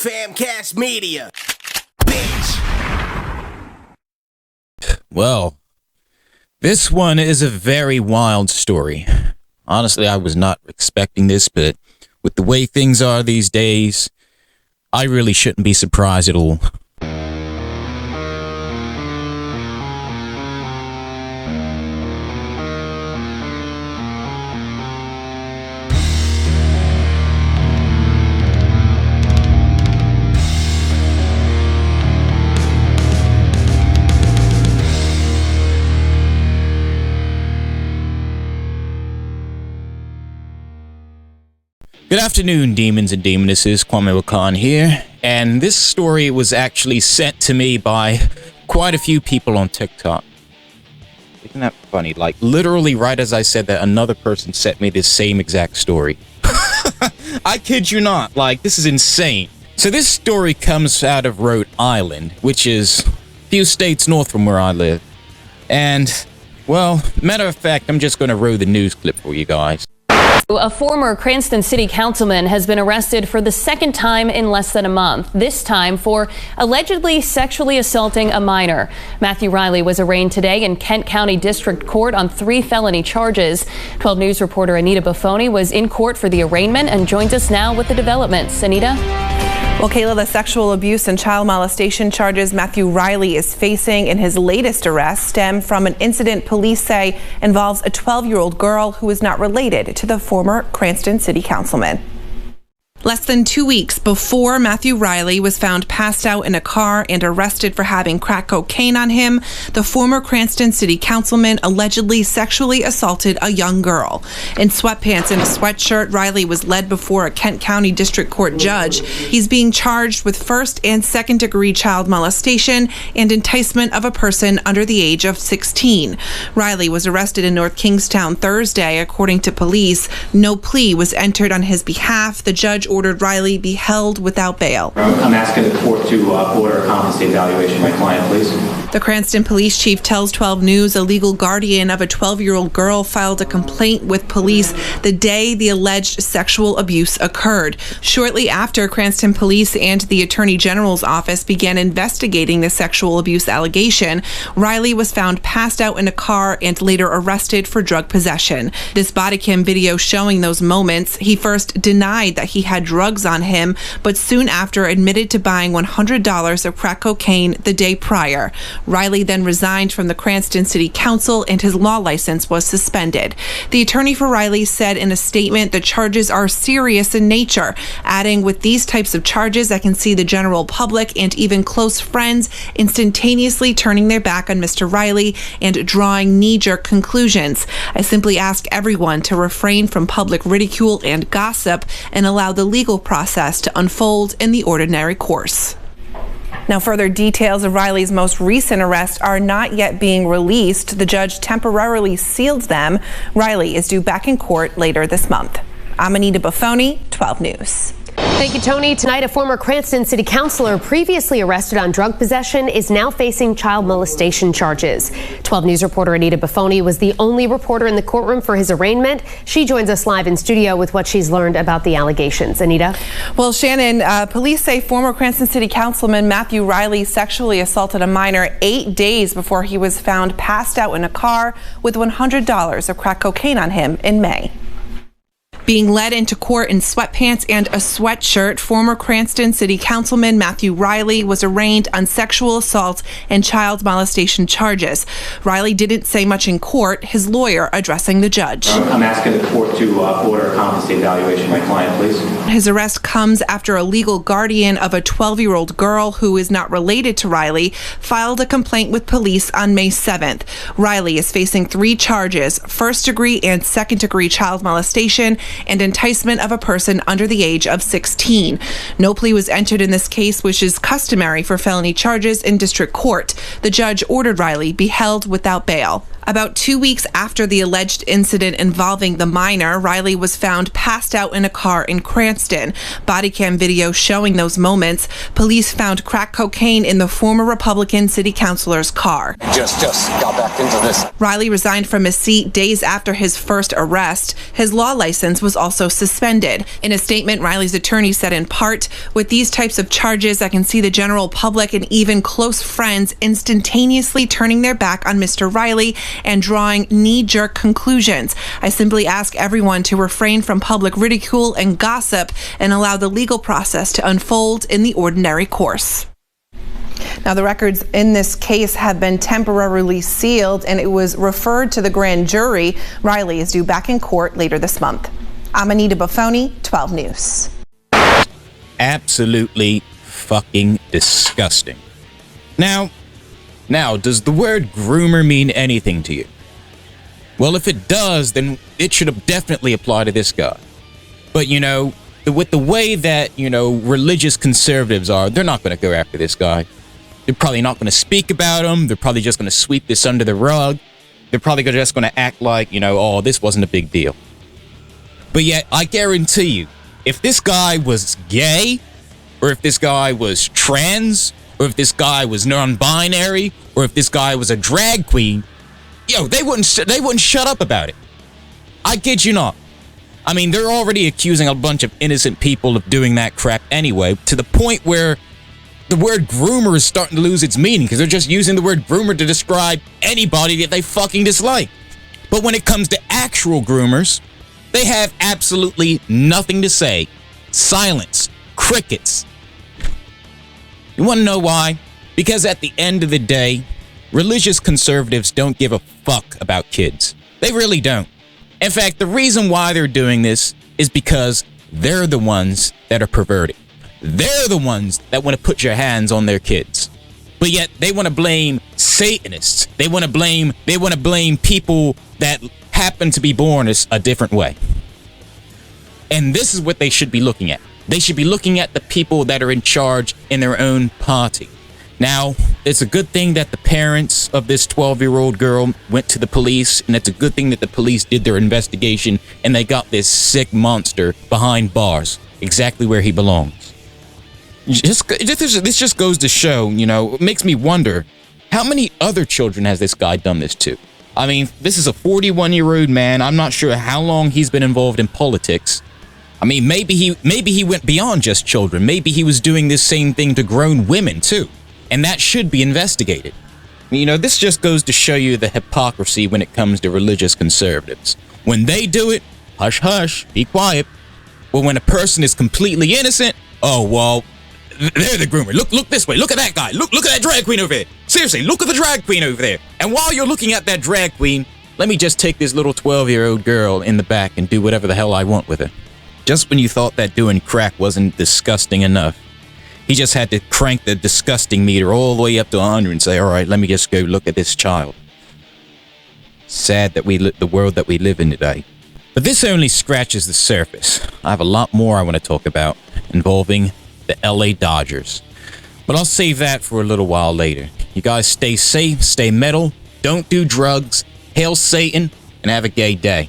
Famcast Media, bitch. Well, this one is a very wild story. Honestly, I was not expecting this, but with the way things are these days, I really shouldn't be surprised at all. Good afternoon, demons and demonesses. Kwame Wahkan here, and this story was actually sent to me by quite a few people on TikTok. Isn't that funny? Like, literally right as I said that, another person sent me this same exact story. I kid you not. Like, this is insane. So this story comes out of Rhode Island, which is a few states north from where I live. And, well, matter of fact, I'm just going to roll the news clip for you guys. A former Cranston city councilman has been arrested for the second time in less than a month, this time for allegedly sexually assaulting a minor. Matthew Reilly was arraigned today in Kent County District Court on 3 felony charges. 12 News reporter Anita Buffoni was in court for the arraignment and joins us now with the developments. Anita? Well, Kayla, the sexual abuse and child molestation charges Matthew Reilly is facing in his latest arrest stem from an incident police say involves a 12-year-old girl who is not related to the former Cranston city councilman. Less than 2 weeks before Matthew Reilly was found passed out in a car and arrested for having crack cocaine on him, the former Cranston city councilman allegedly sexually assaulted a young girl. In sweatpants and a sweatshirt, Reilly was led before a Kent County District Court judge. He's being charged with first and second degree child molestation and enticement of a person under the age of 16. Reilly was arrested in North Kingstown Thursday, according to police. No plea was entered on his behalf. The judge ordered Reilly be held without bail. I'm asking the court to order a competency evaluation of my client, please. The Cranston police chief tells 12 News a legal guardian of a 12-year-old girl filed a complaint with police the day the alleged sexual abuse occurred. Shortly after, Cranston police and the Attorney General's office began investigating the sexual abuse allegation, Reilly was found passed out in a car and later arrested for drug possession. This body cam video showing those moments, he first denied that he had drugs on him, but soon after admitted to buying $100 of crack cocaine the day prior. Reilly then resigned from the Cranston City Council and his law license was suspended. The attorney for Reilly said in a statement the charges are serious in nature, adding, "With these types of charges, I can see the general public and even close friends instantaneously turning their back on Mr. Reilly and drawing knee-jerk conclusions. I simply ask everyone to refrain from public ridicule and gossip and allow the legal process to unfold in the ordinary course." Now, further details of Reilly's most recent arrest are not yet being released. The judge temporarily sealed them. Reilly is due back in court later this month. I'm Anita Buffoni, 12 News. Thank you, Tony. Tonight, a former Cranston city councilor previously arrested on drug possession is now facing child molestation charges. 12 News reporter Anita Buffoni was the only reporter in the courtroom for his arraignment. She joins us live in studio with what she's learned about the allegations. Anita? Well, Shannon, police say former Cranston city councilman Matthew Reilly sexually assaulted a minor 8 days before he was found passed out in a car with $100 of crack cocaine on him in May. Being led into court in sweatpants and a sweatshirt, former Cranston city councilman Matthew Reilly was arraigned on sexual assault and child molestation charges. Reilly didn't say much in court, his lawyer addressing the judge. I'm asking the court to order a competency evaluation of my client, please. His arrest comes after a legal guardian of a 12-year-old girl who is not related to Reilly filed a complaint with police on May 7th. Reilly is facing 3 charges, first-degree and second-degree child molestation and enticement of a person under the age of 16. No plea was entered in this case, which is customary for felony charges in district court. The judge ordered Reilly be held without bail. About 2 weeks after the alleged incident involving the minor, Reilly was found passed out in a car in Cranston. Body cam video showing those moments. Police found crack cocaine in the former Republican city councilor's car. Just got back into this. Reilly resigned from his seat days after his first arrest. His law license was also suspended. In a statement, Reilly's attorney said in part, "With these types of charges, I can see the general public and even close friends instantaneously turning their back on Mr. Reilly and drawing knee-jerk conclusions. I simply ask everyone to refrain from public ridicule and gossip and allow the legal process to unfold in the ordinary course." Now, the records in this case have been temporarily sealed, and it was referred to the grand jury. Reilly is due back in court later this month. I'm Anita Buffoni, 12 News. Absolutely fucking disgusting. Now, does the word groomer mean anything to you? Well, if it does, then it should definitely apply to this guy. But, with the way that, religious conservatives are, they're not going to go after this guy. They're probably not going to speak about him. They're probably just going to sweep this under the rug. They're probably just going to act like, oh, this wasn't a big deal. But yet, I guarantee you, if this guy was gay, or if this guy was trans, or if this guy was non-binary, or if this guy was a drag queen, they wouldn't shut up about it. I kid you not. I mean, they're already accusing a bunch of innocent people of doing that crap anyway, to the point where the word groomer is starting to lose its meaning, because they're just using the word groomer to describe anybody that they fucking dislike. But when it comes to actual groomers, they have absolutely nothing to say. Silence. Crickets. You want to know why? Because at the end of the day, religious conservatives don't give a fuck about kids. They really don't. In fact, the reason why they're doing this is because they're the ones that are perverted. They're the ones that want to put your hands on their kids. But yet they want to blame Satanists. They want to blame people that happen to be born a different way. And this is what they should be looking at. They should be looking at the people that are in charge in their own party. Now, it's a good thing that the parents of this 12-year-old girl went to the police, and it's a good thing that the police did their investigation and they got this sick monster behind bars, exactly where he belongs. This just goes to show, it makes me wonder, how many other children has this guy done this to? I mean, this is a 41-year-old man. I'm not sure how long he's been involved in politics. I mean, maybe he went beyond just children. Maybe he was doing this same thing to grown women, too. And that should be investigated. This just goes to show you the hypocrisy when it comes to religious conservatives. When they do it, hush, hush, be quiet. But when a person is completely innocent, oh, well, they're the groomer. Look this way. Look at that guy. Look at that drag queen over there. Seriously, look at the drag queen over there. And while you're looking at that drag queen, let me just take this little 12-year-old girl in the back and do whatever the hell I want with her. Just when you thought that doing crack wasn't disgusting enough, he just had to crank the disgusting meter all the way up to 100 and say, all right, let me just go look at this child. Sad that the world that we live in today. But this only scratches the surface. I have a lot more I want to talk about involving the LA Dodgers. But I'll save that for a little while later. You guys stay safe, stay metal, don't do drugs, hail Satan, and have a gay day.